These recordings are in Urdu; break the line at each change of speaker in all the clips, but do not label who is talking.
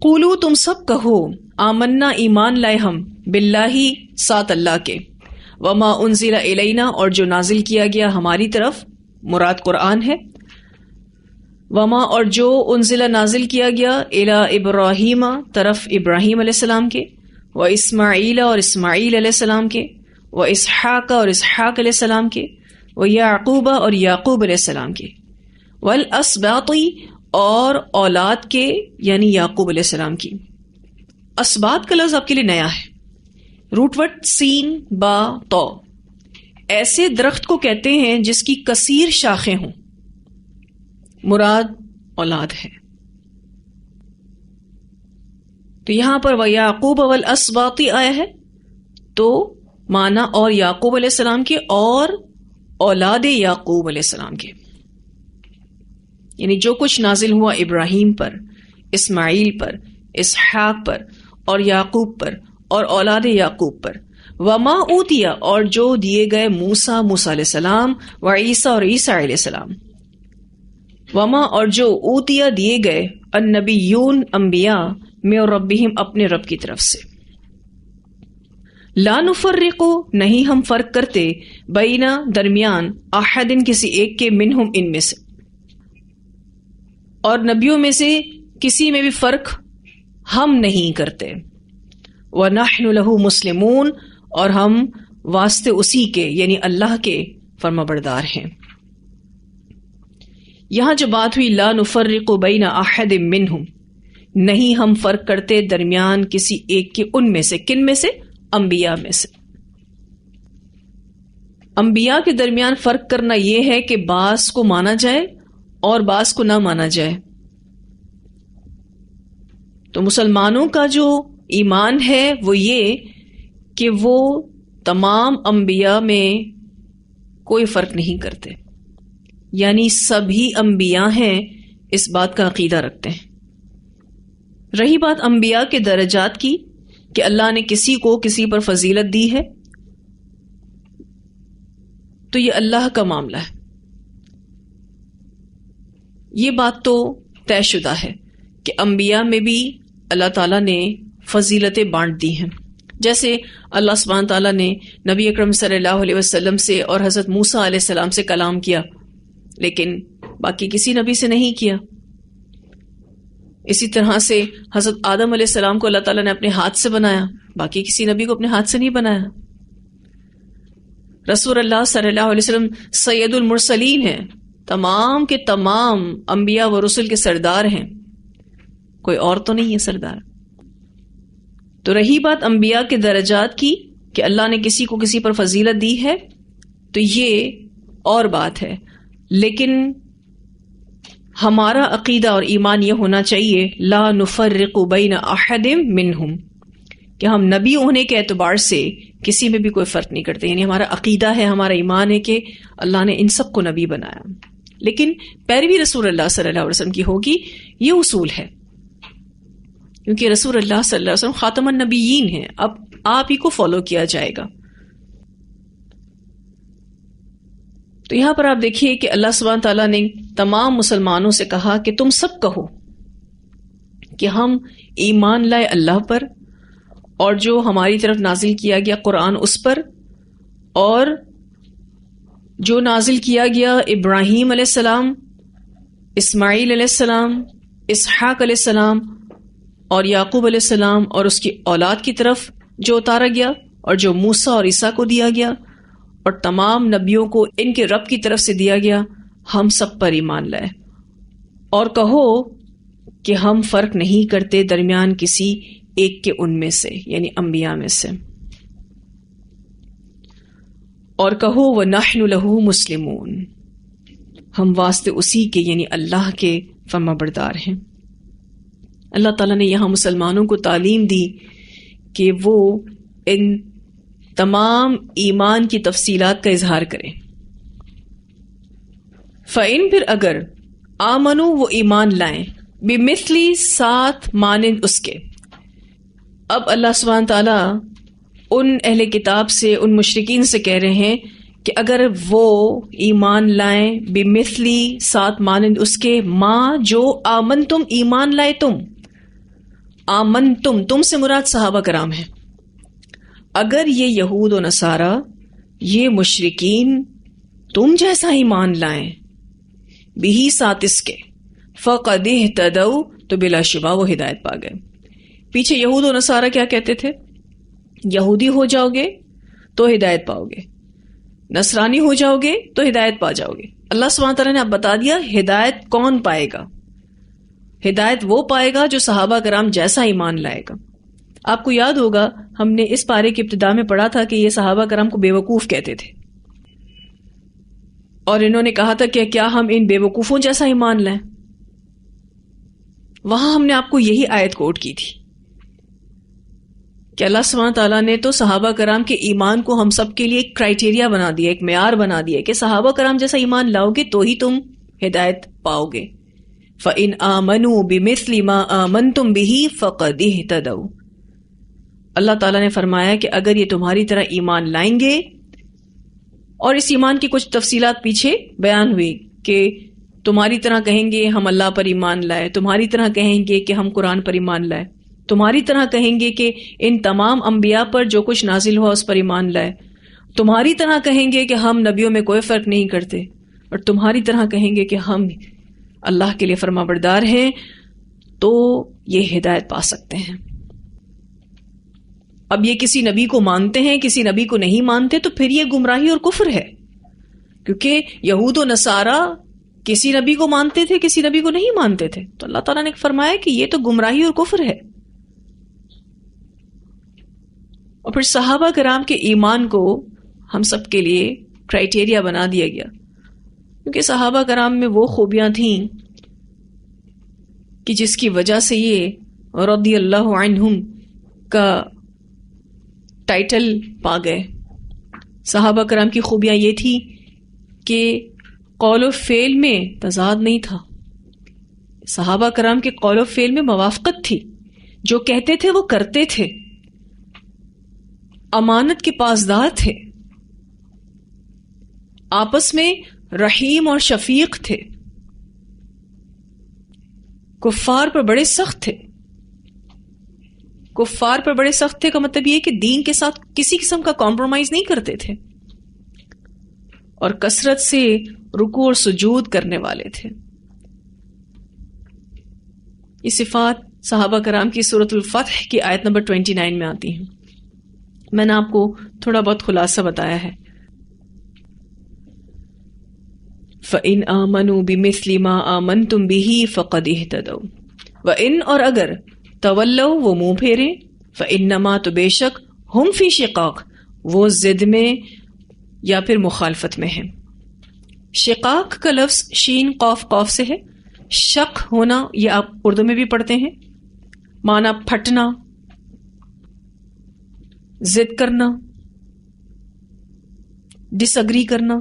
قولو تم سب کہو آمنا ایمان لائے ہم باللہ ساتھ اللہ کے، وما انزل الینا اور جو نازل کیا گیا ہماری طرف، مراد قرآن ہے، وما اور جو انزل نازل کیا گیا الی ابراہیم طرف ابراہیم علیہ السلام کے، و اسماعیل اور اسماعیل علیہ السلام کے، و اسحاق اور اسحاق علیہ السلام کے، و یعقوب اور یعقوب علیہ السلام کے، والاسباط اور اولاد کے یعنی یعقوب علیہ السلام کی۔ اسباط کا لفظ آپ کے لیے نیا ہے، روٹ ورڈ سین با تو، ایسے درخت کو کہتے ہیں جس کی کثیر شاخیں ہوں، مراد اولاد ہے۔ تو یہاں پر وَيَعْقُوبَ وَالْأَسْبَاطِ آیا ہے تو معنی اور یعقوب علیہ السلام کے اور اولاد یعقوب علیہ السلام کے، یعنی جو کچھ نازل ہوا ابراہیم پر، اسماعیل پر، اسحاق پر اور یعقوب پر اور اولاد یعقوب پر، وما اوتیا اور جو دیے گئے موسیٰ علیہ السلام، و عیسیٰ اور عیسیٰ علیہ السلام، وما اور جو اوتیا دیے گئے النبیون انبیاء میں ربہم اپنے رب کی طرف سے، لا نفرق نہیں ہم فرق کرتے، بینا درمیان، احد کسی ایک کے، منہم ان میں سے، اور نبیوں میں سے کسی میں بھی فرق ہم نہیں کرتے، وَنَحْنُ لَهُ مُسْلِمُونَ اور ہم واسطے اسی کے یعنی اللہ کے فرما بردار ہیں۔ یہاں جو بات ہوئی لا نفرق بین احد منہم، نہیں ہم فرق کرتے درمیان کسی ایک کے، ان میں سے، کن میں سے؟ انبیاء میں سے۔ انبیاء کے درمیان فرق کرنا یہ ہے کہ بعض کو مانا جائے اور بعض کو نہ مانا جائے۔ تو مسلمانوں کا جو ایمان ہے وہ یہ کہ وہ تمام انبیاء میں کوئی فرق نہیں کرتے، یعنی سبھی انبیاء ہیں، اس بات کا عقیدہ رکھتے ہیں۔ رہی بات انبیاء کے درجات کی کہ اللہ نے کسی کو کسی پر فضیلت دی ہے، تو یہ اللہ کا معاملہ ہے، یہ بات تو طے شدہ ہے کہ انبیاء میں بھی اللہ تعالیٰ نے فضیلتیں بانٹ دی ہیں، جیسے اللہ سبحانہ تعالیٰ نے نبی اکرم صلی اللہ علیہ وسلم سے اور حضرت موسیٰ علیہ السلام سے کلام کیا، لیکن باقی کسی نبی سے نہیں کیا۔ اسی طرح سے حضرت آدم علیہ السلام کو اللہ تعالیٰ نے اپنے ہاتھ سے بنایا، باقی کسی نبی کو اپنے ہاتھ سے نہیں بنایا۔ رسول اللہ صلی اللہ علیہ وسلم سید المرسلین ہیں، تمام کے تمام انبیاء و رسل کے سردار ہیں، کوئی اور تو نہیں ہے سردار۔ تو رہی بات انبیاء کے درجات کی کہ اللہ نے کسی کو کسی پر فضیلت دی ہے، تو یہ اور بات ہے، لیکن ہمارا عقیدہ اور ایمان یہ ہونا چاہیے لا نفرق بین احد منہم، کہ ہم نبی ہونے کے اعتبار سے کسی میں بھی کوئی فرق نہیں کرتے، یعنی ہمارا عقیدہ ہے، ہمارا ایمان ہے کہ اللہ نے ان سب کو نبی بنایا، لیکن پیروی رسول اللہ صلی اللہ علیہ وسلم کی ہوگی، یہ اصول ہے، کیونکہ رسول اللہ صلی اللہ علیہ وسلم خاتم النبیین ہیں، اب آپ ہی کو فالو کیا جائے گا۔ تو یہاں پر آپ دیکھیے کہ اللہ سبحانہ تعالیٰ نے تمام مسلمانوں سے کہا کہ تم سب کہو کہ ہم ایمان لائے اللہ پر اور جو ہماری طرف نازل کیا گیا قرآن اس پر، اور جو نازل کیا گیا ابراہیم علیہ السلام، اسماعیل علیہ السلام، اسحاق علیہ السلام اور یعقوب علیہ السلام اور اس کی اولاد کی طرف جو اتارا گیا، اور جو موسیٰ اور عیسیٰ کو دیا گیا اور تمام نبیوں کو ان کے رب کی طرف سے دیا گیا، ہم سب پر ایمان لائے، اور کہو کہ ہم فرق نہیں کرتے درمیان کسی ایک کے ان میں سے، یعنی انبیاء میں سے، اور کہو وَنَحْنُ لَهُ مُسْلِمُونَ ہم واسطے اسی کے یعنی اللہ کے فرما بردار ہیں۔ اللہ تعالیٰ نے یہاں مسلمانوں کو تعلیم دی کہ وہ ان تمام ایمان کی تفصیلات کا اظہار کریں۔ فَإِن پھر اگر آمنو وہ ایمان لائیں، بِمِثْلِ ساتھ مانند اس کے۔ اب اللہ سبحانہ تعالیٰ ان اہل کتاب سے، ان مشرکین سے کہہ رہے ہیں کہ اگر وہ ایمان لائیں بِمِثْلِ ساتھ مانند اس کے، ما جو آمن تم ایمان لائے تم، آمنتم، تم سے مراد صحابہ کرام ہیں، اگر یہ یہود و نصارہ، یہ مشرکین تم جیسا ایمان لائیں، بھی ساتھ اس کے، فقد اہتدوا، تو بلا شبہ وہ ہدایت پا گئے۔ پیچھے یہود و نصارہ کیا کہتے تھے؟ یہودی ہو جاؤ گے تو ہدایت پاؤ گے، نصرانی ہو جاؤ گے تو ہدایت پا جاؤ گے۔ اللہ سبحانہ تعالیٰ نے اب بتا دیا ہدایت کون پائے گا۔ ہدایت وہ پائے گا جو صحابہ کرام جیسا ایمان لائے گا۔ آپ کو یاد ہوگا ہم نے اس پارے کی ابتدا میں پڑھا تھا کہ یہ صحابہ کرام کو بے وقوف کہتے تھے، اور انہوں نے کہا تھا کہ کیا ہم ان بے وقوفوں جیسا ایمان لائیں؟ وہاں ہم نے آپ کو یہی آیت کوٹ کی تھی کہ اللہ سبحانہ تعالیٰ نے تو صحابہ کرام کے ایمان کو ہم سب کے لیے ایک کرائٹیریا بنا دیا، ایک معیار بنا دیا کہ صحابہ کرام جیسا ایمان لاؤ گے تو ہی تم ہدایت پاؤ گے۔ فَإِنْ آمَنُوا بِمِثْلِ مَا آمَنْتُمْ بِهِ فَقَدِ اهْتَدَوْا۔ اللہ تعالیٰ نے فرمایا کہ اگر یہ تمہاری طرح ایمان لائیں گے، اور اس ایمان کی کچھ تفصیلات پیچھے بیان ہوئی کہ تمہاری طرح کہیں گے ہم اللہ پر ایمان لائے، تمہاری طرح کہیں گے کہ ہم قرآن پر ایمان لائے، تمہاری طرح کہیں گے کہ ان تمام انبیاء پر جو کچھ نازل ہوا اس پر ایمان لائے، تمہاری طرح کہیں گے کہ ہم نبیوں میں کوئی فرق نہیں کرتے، اور تمہاری طرح کہیں گے کہ ہم اللہ کے لیے فرما بردار ہیں، تو یہ ہدایت پا سکتے ہیں۔ اب یہ کسی نبی کو مانتے ہیں، کسی نبی کو نہیں مانتے، تو پھر یہ گمراہی اور کفر ہے، کیونکہ یہود و نصارہ کسی نبی کو مانتے تھے، کسی نبی کو نہیں مانتے تھے، تو اللہ تعالیٰ نے فرمایا کہ یہ تو گمراہی اور کفر ہے۔ اور پھر صحابہ کرام کے ایمان کو ہم سب کے لیے کرائٹیریا بنا دیا گیا، کیونکہ صحابہ کرام میں وہ خوبیاں تھیں کہ جس کی وجہ سے یہ رضی اللہ عنہم کا ٹائٹل پا گئے۔ صحابہ کرام کی خوبیاں یہ تھی کہ قول و فعل میں تضاد نہیں تھا، صحابہ کرام کے قول و فعل میں موافقت تھی، جو کہتے تھے وہ کرتے تھے، امانت کے پاسدار تھے، آپس میں رحیم اور شفیق تھے، کفار پر بڑے سخت تھے۔ کفار پر بڑے سخت تھے کا مطلب یہ کہ دین کے ساتھ کسی قسم کا کمپرومائز نہیں کرتے تھے، اور کثرت سے رکوع اور سجود کرنے والے تھے۔ یہ صفات صحابہ کرام کی سورۃ الفتح کی آیت نمبر 29 میں آتی ہیں۔ میں نے آپ کو تھوڑا بہت خلاصہ بتایا ہے۔ فَإِنْ آمَنُوا بِمِثْلِ مَا آمَنْتُمْ بِهِ فَقَدِ اهْتَدَوْا، وَإِنْ اور اگر تولوا وہ منہ پھیریں، فَإِنَّمَا تو بے شک ہم فی شقاق وہ ضد میں یا پھر مخالفت میں ہیں۔ شقاق کا لفظ شین قاف قاف سے ہے، شق ہونا یہ آپ اردو میں بھی پڑھتے ہیں، معنی پھٹنا، ضد کرنا، ڈس اگری کرنا۔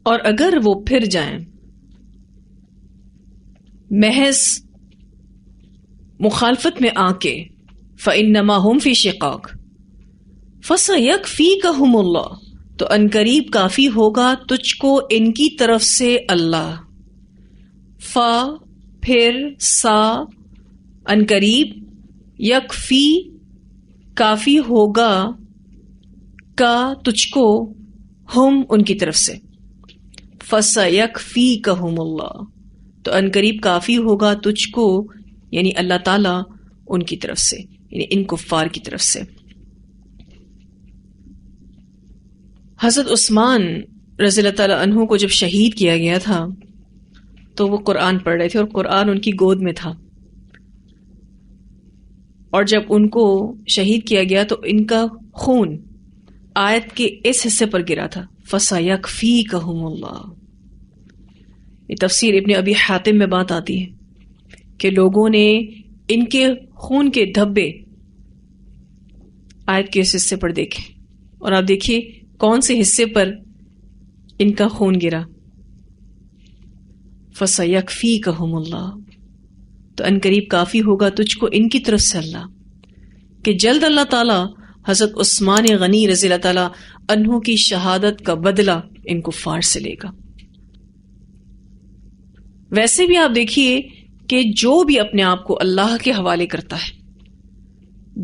اور اگر وہ پھر جائیں محض مخالفت میں آ کے، فَإِنَّمَا هُمْ فِي شِقَاقٍ فَسَيَكْفِيكَهُمُ اللَّهُ، تو انقریب کافی ہوگا تجھ کو ان کی طرف سے اللہ۔ فا پھر سا انقریب، یکفی کافی ہوگا، کا تجھ کو، ہم ان کی طرف سے، فَسَيَكْفِيكَهُمُ اللَّهُ، تو انقریب کافی ہوگا تجھ کو، یعنی اللہ تعالیٰ ان کی طرف سے، یعنی ان کفار کی طرف سے۔ حضرت عثمان رضی اللہ تعالیٰ عنہ کو جب شہید کیا گیا تھا تو وہ قرآن پڑھ رہے تھے، اور قرآن ان کی گود میں تھا، اور جب ان کو شہید کیا گیا تو ان کا خون آیت کے اس حصے پر گرا تھا، فَسَيَكْفِيكَهُمُ اللَّهُ۔ یہ تفسیر ابن ابی حاتم میں بات آتی ہے کہ لوگوں نے ان کے خون کے دھبے آیت کے اس حصے پر دیکھے، اور آپ دیکھیے کون سے حصے پر ان کا خون گرا، فَسَيَكْفِيكَهُمُ اللَّهُ، تو انقریب کافی ہوگا تجھ کو ان کی طرف سے اللہ، کہ جلد اللہ تعالیٰ حضرت عثمان غنی رضی اللہ تعالیٰ عنہ کی شہادت کا بدلہ ان کفار سے لے گا۔ ویسے بھی آپ دیکھیے کہ جو بھی اپنے آپ کو اللہ کے حوالے کرتا ہے،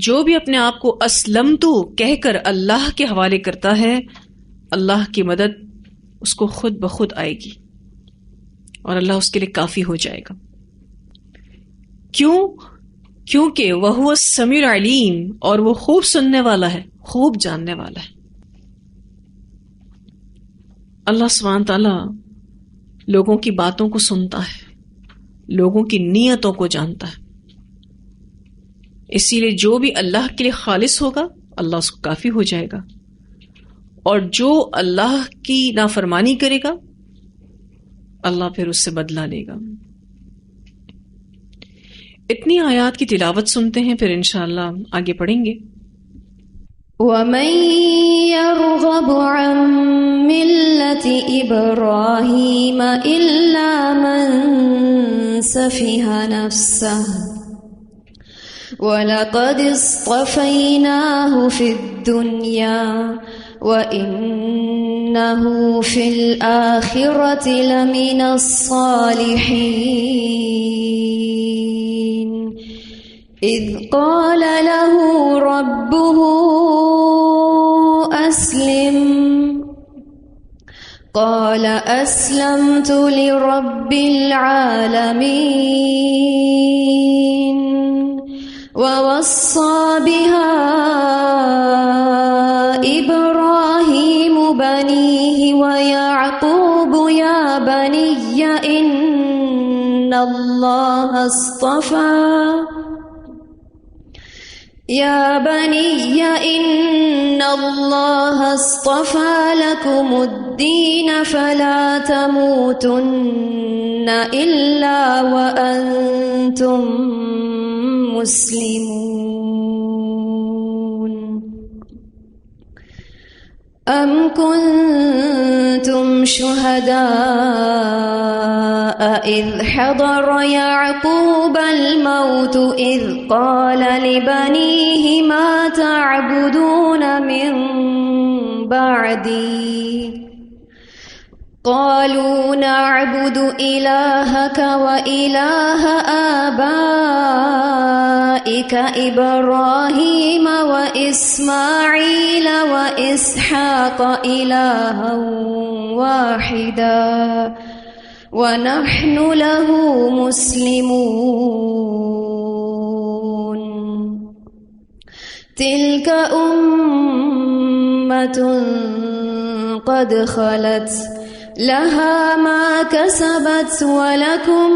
جو بھی اپنے آپ کو اسلمتو کہہ کر اللہ کے حوالے کرتا ہے، اللہ کی مدد اس کو خود بخود آئے گی اور اللہ اس کے لیے کافی ہو جائے گا۔ کیونکہ وہ السمیع العلیم، اور وہ خوب سننے والا ہے، خوب جاننے والا ہے۔ اللہ سبحانہ تعالیٰ لوگوں کی باتوں کو سنتا ہے، لوگوں کی نیتوں کو جانتا ہے، اسی لیے جو بھی اللہ کے لیے خالص ہوگا اللہ اس کو کافی ہو جائے گا، اور جو اللہ کی نافرمانی کرے گا اللہ پھر اس سے بدلہ لے گا۔ اتنی آیات کی تلاوت سنتے ہیں، پھر انشاءاللہ آگے پڑھیں گے۔
وَمَن يَرْغَبُ عَن مِّلَّةِ إِبْرَاهِيمَ إِلَّا مَن سَفِهَ نَفْسَهُ وَلَقَدِ اصْطَفَيْنَاهُ فِي الدُّنْيَا وَإِنَّهُ فِي الْآخِرَةِ لَمِنَ الصَّالِحِينَ إِذْ قَالَ لَهُ رَبُّهُ أَسْلِمْ قَالَ أَسْلَمْتُ لِرَبِّ الْعَالَمِينَ وَوَصَّى بِهَا إِبْرَاهِيمُ بَنِيهِ وَيَعْقُوبُ يَا بَنِيَّ إِنَّ اللَّهَ اصطفى لكم الدين فلا تموتن إلا وأنتم مسلمون أم كنتم شهداء إذ حضر يعقوب الموت إذ قال لبنيه ما تعبدون من بعدي قالوا نعبد إلهك وإله آبائك إبراهيم وإسماعيل وإسحاق إلها واحدا ونحن له مسلمون تلك أمة قد خلت لها ما كسبت ولكم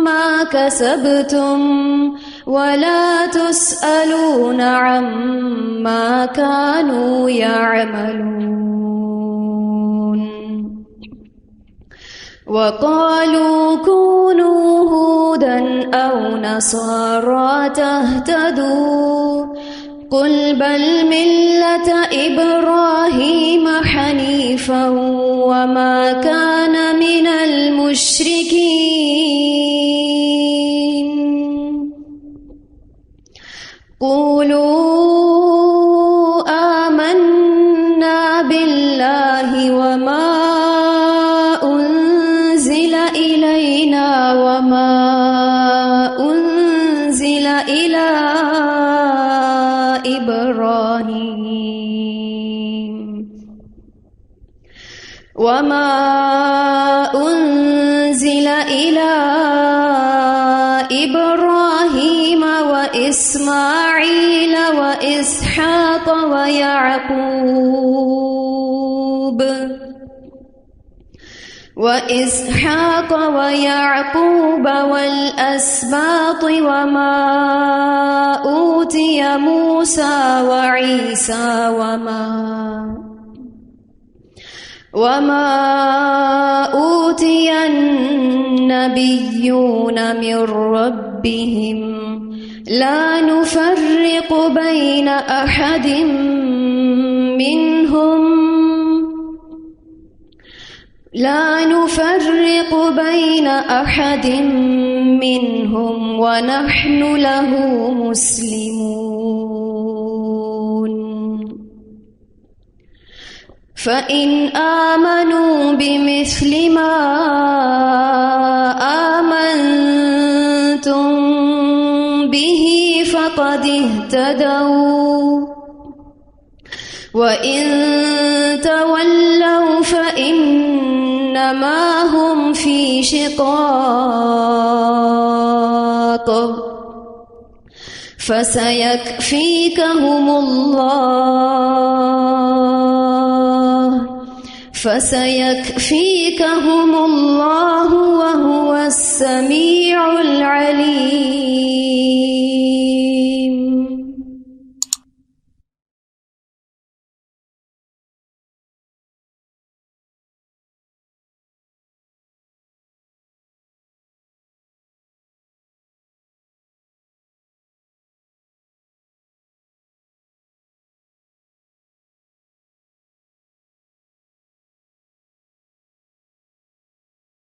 ما كسبتم ولا تسألون عما كانوا يعملون وقالوا كونوا هودا أو نصارى تهتدوا قل بل ملة إبراهيم حنيفا وما كان من المشركين قولوا آمنا بالله وما أنزل إلينا وما أنزل إلى إبراهيم وإسماعيل وإسحاق ويعقوب والأسباط وما أوتي موسى وعيسى وما أوتي النبيون من ربهم لا نفرق بين أحد منهم ونحن له مسلمون فإن آمنوا بمثل ما آمنتم به فقد اهتدوا وإن تولوا فإنما هم في شقاق فسيكفيكهم الله وهو السميع العليم.